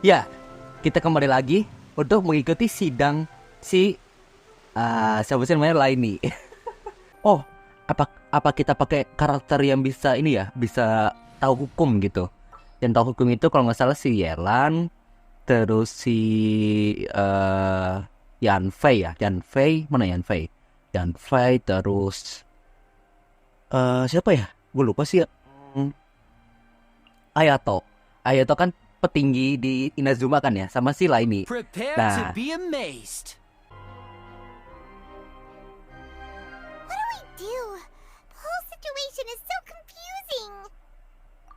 Ya, kita kembali lagi untuk mengikuti sidang si siapa sih namanya Laini. Oh, apa kita pakai karakter yang bisa ini ya, bisa tahu hukum gitu. Yang tahu hukum itu kalau nggak salah si Yelan, terus si Yanfei ya, Yanfei mana Yanfei? Yanfei terus siapa ya? Gue lupa sih ya. Hmm, Ayato. Ayato kan petinggi di Inazuma kan ya, sama si Laini. Prepare to Nah, be amazed. What do we do? The whole situation is so confusing.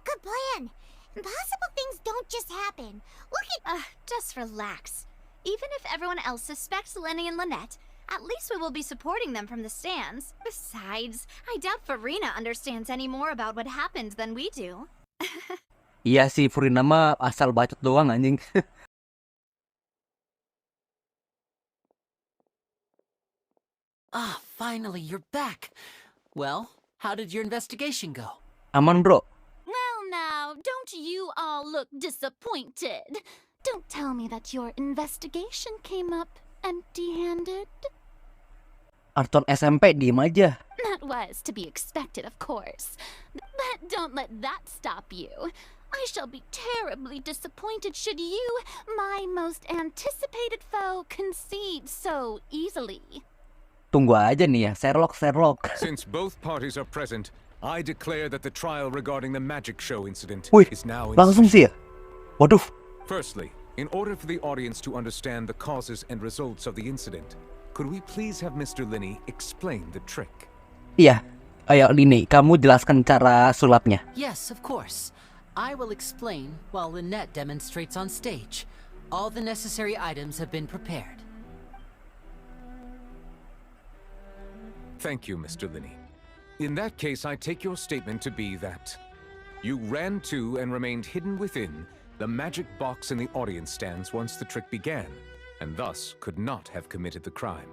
Good plan. Impossible things don't just happen. Look at. Just relax. Even if everyone else suspects Lenny and Lynette, at least we will be supporting them from the stands. Besides, I doubt Farina understands any more about what happened than we do. iya sih Furina mah asal bacot doang anjing. Finally, you're back. Well, how did your investigation go? Aman bro. Well, now, don't you all look disappointed? Don't tell me that your investigation came up empty-handed. Arton SMP diem aja. That was to be expected, of course. But don't let that stop you. I shall be terribly disappointed should you, my most anticipated foe, concede so easily. Tunggu aja nih ya, Sherlock. Since both parties are present, I declare that the trial regarding the magic show incident Wih, is now in langsung sih ya. Waduh. Firstly, in order for the audience to understand the causes and results of the incident, could we please have Mr. Linney explain the trick? Iya. Ayo Lini, kamu jelaskan cara sulapnya. Yes, of course. I will explain while Lynette demonstrates on stage. All the necessary items have been prepared. Thank you, Mr. Linney. In that case, I take your statement to be that you ran to and remained hidden within the magic box in the audience stands once the trick began, and thus could not have committed the crime.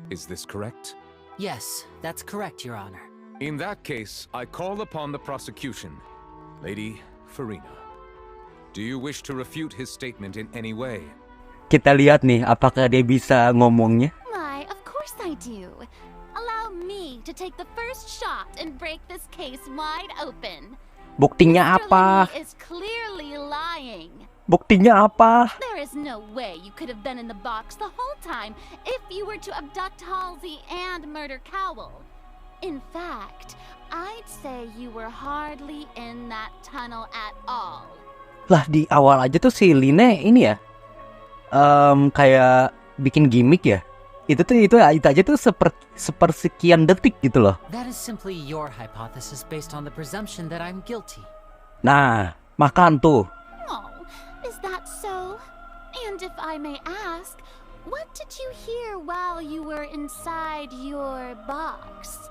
Is this correct? Yes, that's correct, Your Honor. In that case, I call upon the prosecution. Lady Farina, do you wish to refute his statement in any way? Kita lihat nih apakah dia bisa ngomongnya. Why, of course I do. Allow me to take the first shot and break this case wide open. Buktinya Mr. apa? Linney is clearly lying. Buktinya apa? There is no way you could have been in the box the whole time if you were to abduct Halsey and murder Cowell. In fact, I'd say you were hardly in that tunnel at all. Lah di awal aja tuh si Line ini ya. Kayak bikin gimmick ya. Itu aja tuh sepersekian detik gitu loh. That is simply your hypothesis based on the presumption that I'm guilty. Nah, makan tuh. Oh, is that so? And if I may ask, what did you hear while you were inside your box?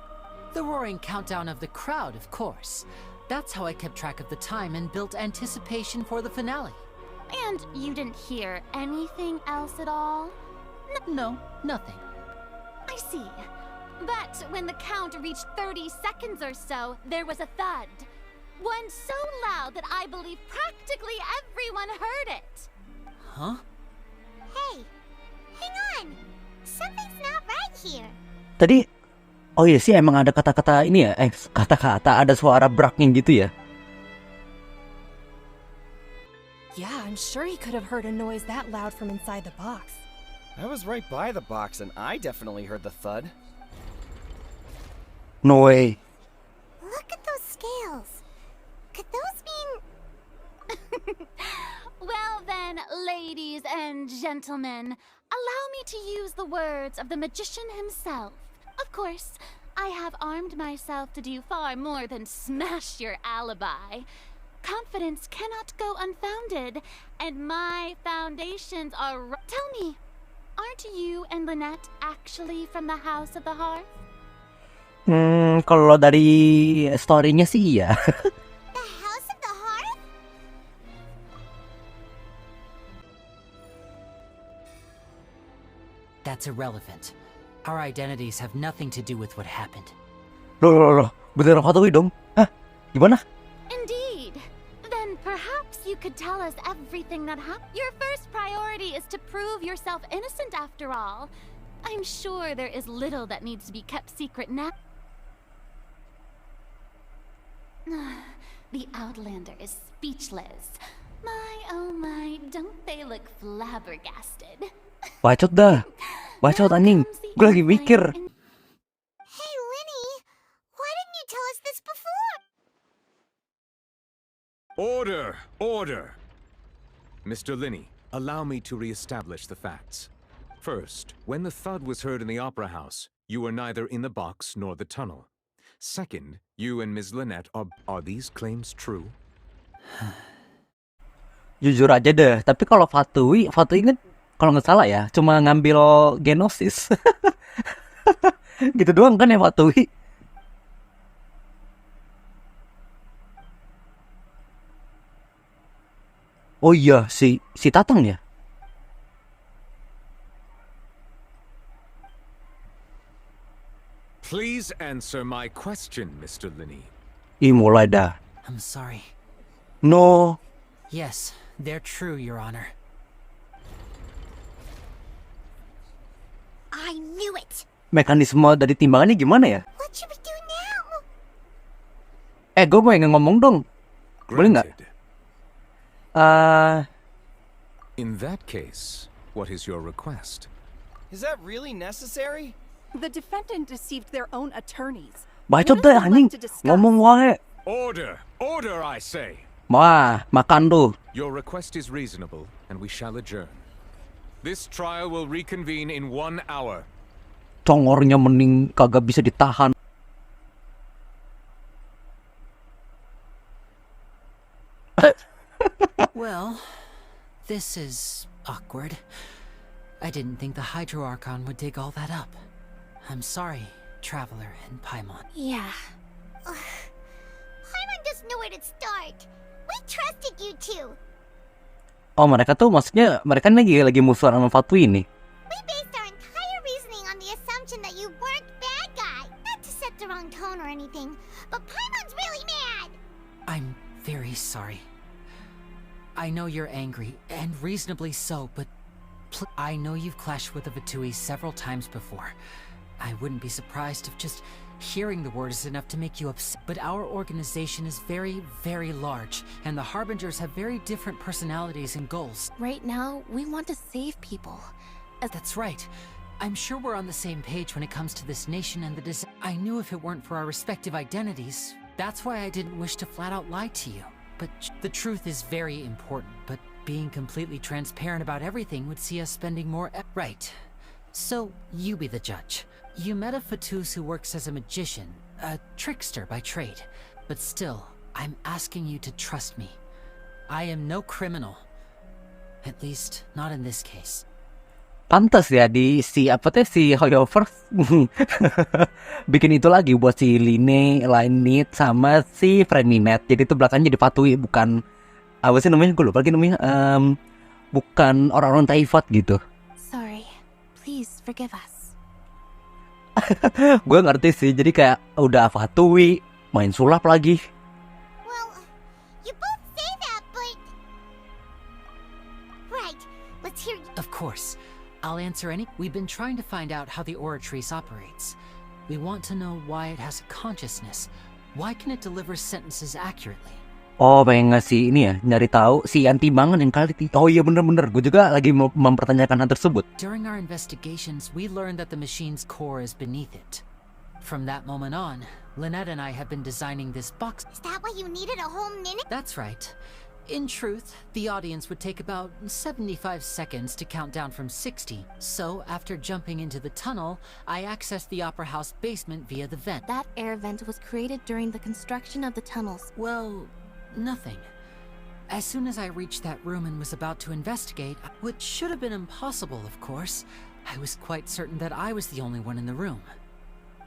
The roaring countdown of the crowd, of course. That's how I kept track of the time and built anticipation for the finale. And you didn't hear anything else at all? No, nothing. I see. But when the count reached 30 seconds or so, there was a thud. One so loud that I believe practically everyone heard it. Huh? Hey, hang on. Something's not right here. Tadi, oh iya sih emang ada kata-kata ini ya. Kata-kata ada suara braknya gitu ya. Yeah, I'm sure he could have heard a noise that loud from inside the box. I was right by the box and I definitely heard the thud. No way. Look at those scales. Could those mean. Well then, ladies and gentlemen, allow me to use the words of the magician himself. Of course, I have armed myself to do far more than smash your alibi. Confidence cannot go unfounded, and my foundations are. Tell me, aren't you and Lynette actually from the House of the Hearth? Kalau dari story-nya sih iya. The House of the Hearth? That's irrelevant. Our identities have nothing to do with what happened. Loh, beneran Hatowi dong? Hah? Gimana? Indeed. Then perhaps you you could tell us everything that happened. Your first priority is to prove yourself innocent after all. I'm sure there is little that needs to be kept secret now. The Outlander is speechless. My, oh my, don't they look flabbergasted? Bacot dah. Bacot anjing. Gue lagi mikir. Hey, Linny, why didn't you tell us this before? Order! Order! Mr. Linney, allow me to re-establish the facts. First, when the thud was heard in the Opera House, you were neither in the box nor the tunnel. Second, you and Ms. Lynette are these claims true? Jujur aja deh. Tapi kalau Fatui kan kalau nggak salah ya, cuma ngambil Genosis. Gitu doang kan ya Fatui. Oh iya, si Tatang ya? Please answer my question, Mr. Linney. Ih, mulai dah. I'm sorry. No. Yes, they're true, Your Honor. I knew it. Mekanisme dari timbangannya gimana ya? What should we do now? Gue mau ngomong dong. Boleh nggak? Granted. In that case, what is your request? Is that really necessary? The defendant deceived their own attorneys. Bacot What deh is there anjing. left to discuss? Ngomong wae. Order! Order, I say! Wah, makan tuh. Your request is reasonable, and we shall adjourn. This trial will reconvene in 1 hour. Congornya mending kagak bisa ditahan. Well, this is awkward. I didn't think the Hydro Archon would dig all that up. I'm sorry, Traveler and Paimon. Yeah. Paimon just knew where to start. We trusted you two. Oh, mereka tuh maksudnya mereka lagi musuhan sama Fatui nih. We based our entire reasoning on the assumption that you weren't bad guy. Not to set the wrong tone or anything, but Paimon's really mad. I'm very sorry. I know you're angry, and reasonably so, but I know you've clashed with the Vatui several times before. I wouldn't be surprised if just hearing the word is enough to make you upset. But our organization is very, very large, and the Harbingers have very different personalities and goals. Right now, we want to save people. That's right. I'm sure we're on the same page when it comes to this nation and the I knew if it weren't for our respective identities, that's why I didn't wish to flat out lie to you. But the truth is very important, but being completely transparent about everything would see us spending more right. So, you be the judge. You met a Fatus who works as a magician, a trickster by trade. But still, I'm asking you to trust me. I am no criminal. At least, not in this case. Pantas ya di si Hoyoverse bikin itu lagi buat si Linnet sama si Freninet. Jadi itu belakangnya di Fatui, bukan apa sih namanya, gue lupa lagi namanya, bukan orang-orang Taifat gitu. Sorry. Please forgive us. Gue ngerti sih, jadi kayak udah Fatui main sulap lagi. Well, you both say that, but... Right, let's hear you. Of course. I'll answer any. We've been trying to find out how the Oratrice operates. We want to know why it has a consciousness. Why can it deliver sentences accurately? Oh, pengen ngasih ini ya, nyari tahu si timbangan yang kali. Oh iya bener-bener, gue juga lagi mempertanyakan hal tersebut. During our investigations, we learned that the machine's core is beneath it. From that moment on, Lynette and I have been designing this box. Is that why you needed a whole minute? That's right. In truth, the audience would take about 75 seconds to count down from 60. So, after jumping into the tunnel, I accessed the Opera House basement via the vent. That air vent was created during the construction of the tunnels. Well, nothing. As soon as I reached that room and was about to investigate, which should have been impossible, of course, I was quite certain that I was the only one in the room.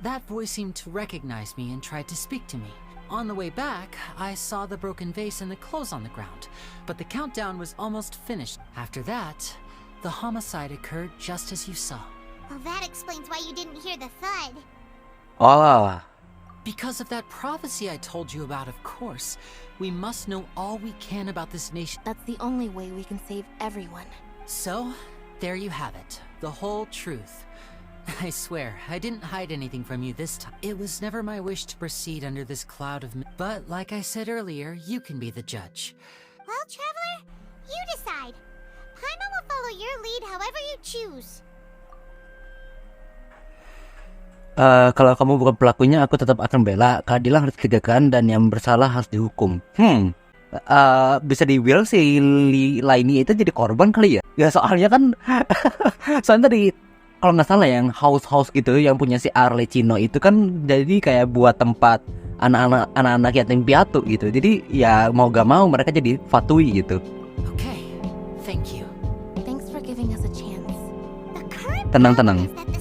That voice seemed to recognize me and tried to speak to me. On the way back, I saw the broken vase and the clothes on the ground, but the countdown was almost finished. After that, the homicide occurred just as you saw. Well, that explains why you didn't hear the thud. Oh, Because of that prophecy I told you about, of course. We must know all we can about this nation. That's the only way we can save everyone. So, there you have it. The whole truth. I swear, I didn't hide anything from you this time. It was never my wish to proceed under this cloud of... But, like I said earlier, you can be the judge. Well, Traveler, you decide. Paimon will follow your lead however you choose. Kalau kamu bukan pelakunya, aku tetap akan bela. Keadilan harus ditegakkan dan yang bersalah harus dihukum. Bisa di-will si Lainey itu jadi korban kali ya? Ya soalnya kan, soalnya tadi kalau nggak salah yang house gitu yang punya si Arlecchino itu kan jadi kayak buat tempat anak-anak yatim piatu gitu. Jadi ya mau gak mau mereka jadi fatui gitu. Okay, thank you. Thanks for giving us a chance. The current Tenang. problem is that the